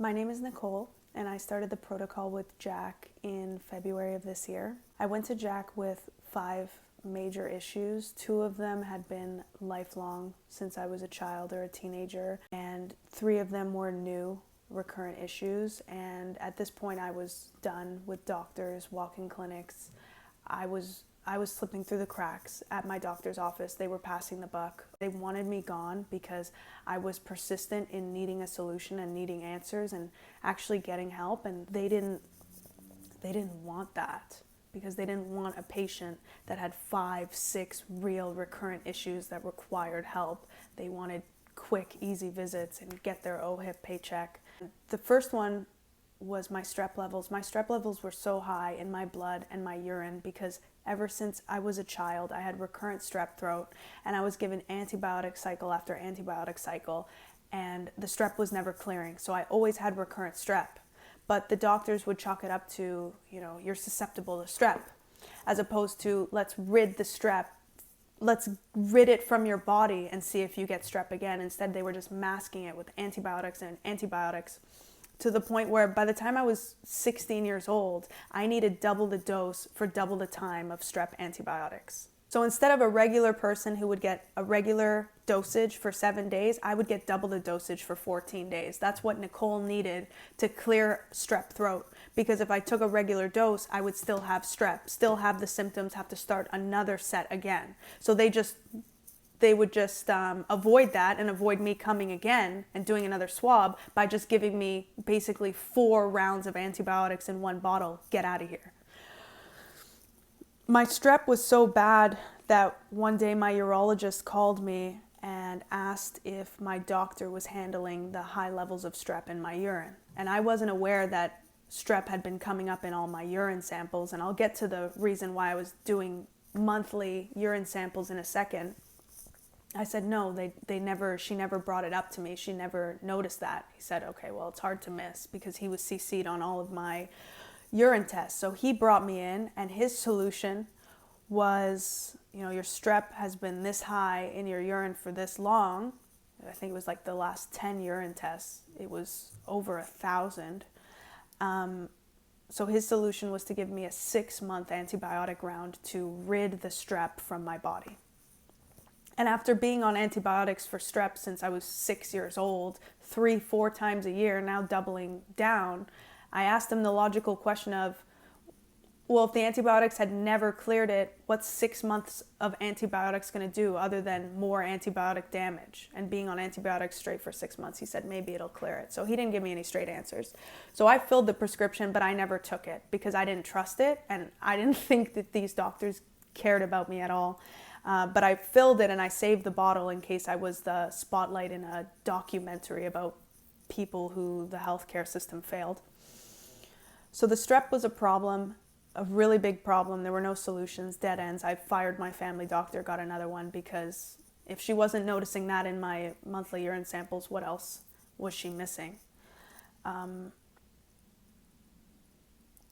My name is Nicole, and I started the protocol with Jack in February of this year. I went to Jack with 5 major issues. 2 of them had been lifelong since I was a child or a teenager, and 3 of them were new, recurrent issues. And at this point, I was done with doctors, walk-in clinics. I was slipping through the cracks at my doctor's office. They were passing the buck. They wanted me gone because I was persistent in needing a solution and needing answers and actually getting help, and they didn't want that because they didn't want a patient that had 5, 6 real recurrent issues that required help. They wanted quick, easy visits and get their OHIP paycheck. The first one was my strep levels. My strep levels were so high in my blood and my urine because ever since I was a child, I had recurrent strep throat, and I was given antibiotic cycle after antibiotic cycle, and the strep was never clearing. So I always had recurrent strep. But the doctors would chalk it up to, you're susceptible to strep, as opposed to let's rid it from your body and see if you get strep again. Instead, they were just masking it with antibiotics and antibiotics, to the point where by the time I was 16 years old, I needed double the dose for double the time of strep antibiotics. So instead of a regular person who would get a regular dosage for 7 days, I would get double the dosage for 14 days. That's what Nicole needed to clear strep throat. Because if I took a regular dose, I would still have strep, still have the symptoms, have to start another set again. So they would just avoid that and avoid me coming again and doing another swab by just giving me basically 4 rounds of antibiotics in one bottle. Get out of here. My strep was so bad that one day my urologist called me and asked if my doctor was handling the high levels of strep in my urine. And I wasn't aware that strep had been coming up in all my urine samples, and I'll get to the reason why I was doing monthly urine samples in a second. I said, no, she never brought it up to me. She never noticed that. He said, okay, well, it's hard to miss, because he was CC'd on all of my urine tests. So he brought me in, and his solution was, your strep has been this high in your urine for this long. I think it was like the last 10 urine tests. It was over 1,000. So his solution was to give me a 6-month antibiotic round to rid the strep from my body. And after being on antibiotics for strep since I was 6 years old, 3-4 times a year, now doubling down, I asked him the logical question of, well, if the antibiotics had never cleared it, what's 6 months of antibiotics going to do other than more antibiotic damage? And being on antibiotics straight for 6 months, he said maybe it'll clear it. So he didn't give me any straight answers. So I filled the prescription, but I never took it because I didn't trust it, and I didn't think that these doctors cared about me at all. But I filled it and I saved the bottle in case I was the spotlight in a documentary about people who the healthcare system failed. So the strep was a problem, a really big problem. There were no solutions, dead ends. I fired my family doctor, got another one, because if she wasn't noticing that in my monthly urine samples, what else was she missing?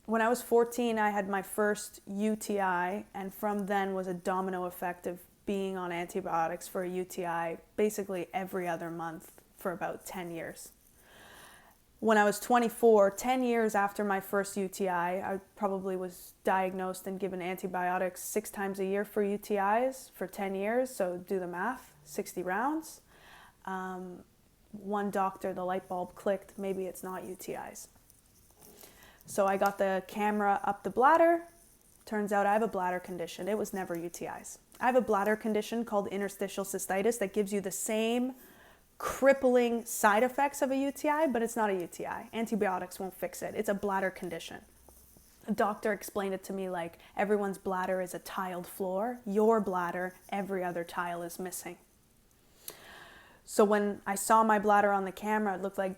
When I was 14, I had my first UTI, and from then was a domino effect of being on antibiotics for a UTI basically every other month for about 10 years. When I was 24, 10 years after my first UTI, I probably was diagnosed and given antibiotics 6 times a year for UTIs for 10 years, so do the math, 60 rounds. One doctor, the light bulb clicked, maybe it's not UTIs. So I got the camera up the bladder. Turns out I have a bladder condition. It was never UTIs. I have a bladder condition called interstitial cystitis that gives you the same crippling side effects of a UTI, but it's not a UTI. Antibiotics won't fix it. It's a bladder condition. A doctor explained it to me like everyone's bladder is a tiled floor. Your bladder, every other tile is missing. So when I saw my bladder on the camera, it looked like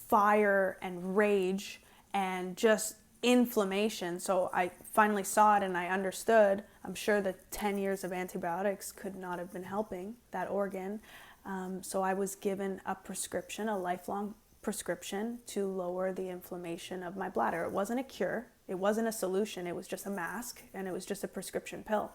fire and rage and just inflammation. So I finally saw it and I understood. I'm sure that 10 years of antibiotics could not have been helping that organ. So I was given a prescription, a lifelong prescription to lower the inflammation of my bladder. It wasn't a cure. It wasn't a solution. It was just a mask, and it was just a prescription pill.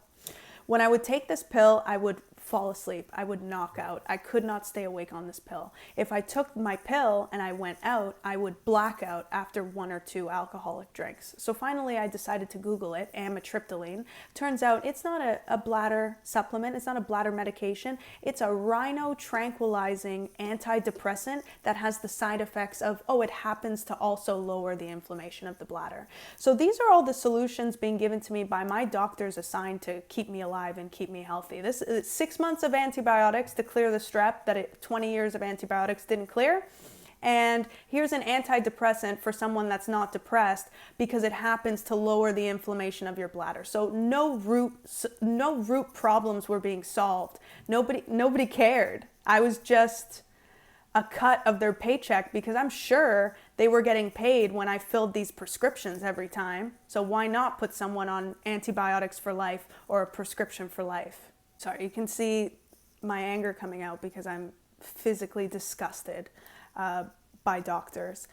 When I would take this pill, I would fall asleep. I would knock out. I could not stay awake on this pill. If I took my pill and I went out, I would black out after 1 or 2 alcoholic drinks. So finally I decided to Google it, amitriptyline. Turns out it's not a bladder supplement. It's not a bladder medication. It's a rhino tranquilizing antidepressant that has the side effects of, it happens to also lower the inflammation of the bladder. So these are all the solutions being given to me by my doctors assigned to keep me alive and keep me healthy. This is 6 months of antibiotics to clear the strep that 20 years of antibiotics didn't clear. And here's an antidepressant for someone that's not depressed because it happens to lower the inflammation of your bladder. So no root problems were being solved. Nobody cared. I was just a cut of their paycheck because I'm sure they were getting paid when I filled these prescriptions every time. So why not put someone on antibiotics for life or a prescription for life? Sorry, you can see my anger coming out because I'm physically disgusted by doctors.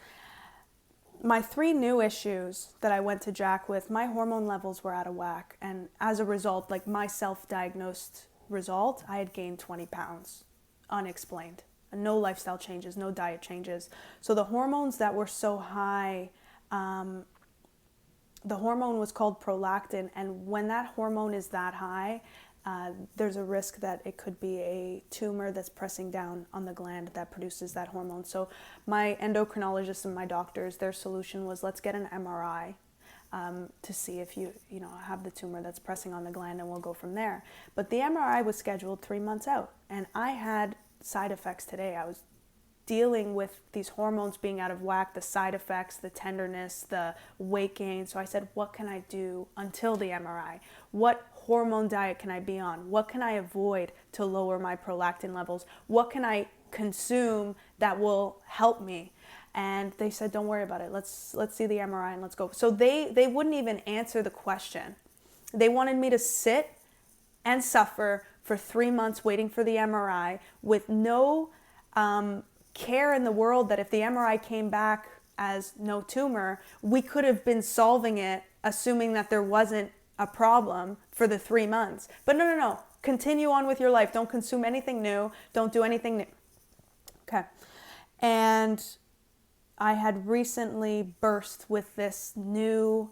My 3 new issues that I went to Jack with, my hormone levels were out of whack. And as a result, like my self-diagnosed result, I had gained 20 pounds, unexplained. No lifestyle changes, no diet changes. So the hormones that were so high, the hormone was called prolactin. And when that hormone is that high, there's a risk that it could be a tumor that's pressing down on the gland that produces that hormone. So my endocrinologist and my doctors, their solution was, let's get an MRI to see if you have the tumor that's pressing on the gland, and we'll go from there. But the MRI was scheduled 3 months out, and I had side effects today. I was dealing with these hormones being out of whack, the side effects, the tenderness, the weight gain. So I said, what can I do until the MRI? What hormone diet can I be on? What can I avoid to lower my prolactin levels? What can I consume that will help me? And they said, don't worry about it. Let's see the MRI and let's go. So they wouldn't even answer the question. They wanted me to sit and suffer for 3 months waiting for the MRI with no care in the world that if the MRI came back as no tumor, we could have been solving it, assuming that there wasn't a problem for the 3 months. But no. Continue on with your life. Don't consume anything new. Don't do anything new. Okay. And I had recently burst with this new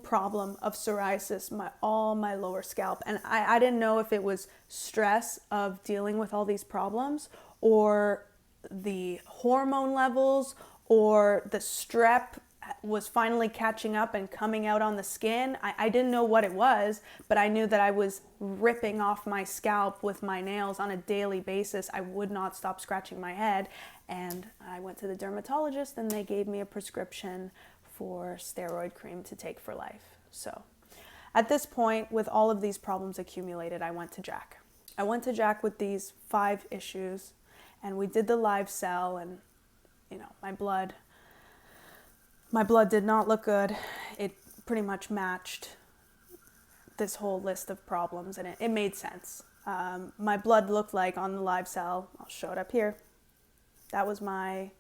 problem of psoriasis, all my lower scalp. And I didn't know if it was stress of dealing with all these problems, or the hormone levels, or the strep was finally catching up and coming out on the skin. I didn't know what it was, but I knew that I was ripping off my scalp with my nails on a daily basis. I would not stop scratching my head. And I went to the dermatologist and they gave me a prescription for steroid cream to take for life. So at this point, with all of these problems accumulated, I went to Jack. I went to Jack with these 5 issues, and we did the live cell, and my blood did not look good. It pretty much matched this whole list of problems, and it made sense. My blood looked like on the live cell, I'll show it up here. That was my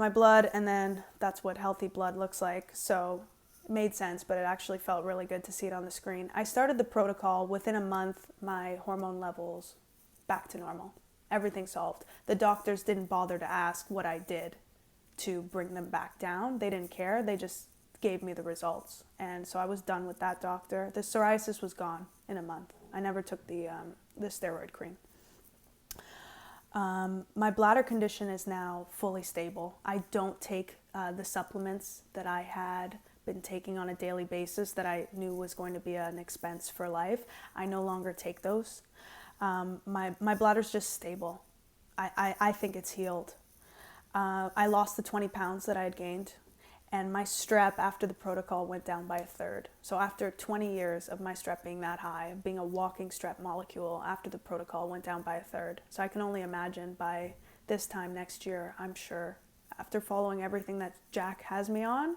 blood, and then that's what healthy blood looks like. So it made sense, but it actually felt really good to see it on the screen. I started the protocol. Within a month, my hormone levels back to normal. Everything solved. The doctors didn't bother to ask what I did to bring them back down. They didn't care. They just gave me the results. And so I was done with that doctor. The psoriasis was gone in a month. I never took the steroid cream. My bladder condition is now fully stable. I don't take the supplements that I had been taking on a daily basis that I knew was going to be an expense for life. I no longer take those. My bladder's just stable. I think it's healed. I lost the 20 pounds that I had gained, and my strep after the protocol went down by 1/3. So after 20 years of my strep being that high, being a walking strep molecule, after the protocol went down by 1/3. So I can only imagine by this time next year, I'm sure, after following everything that Jack has me on,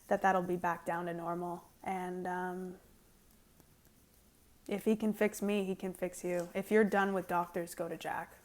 that'll be back down to normal. And if he can fix me, he can fix you. If you're done with doctors, go to Jack.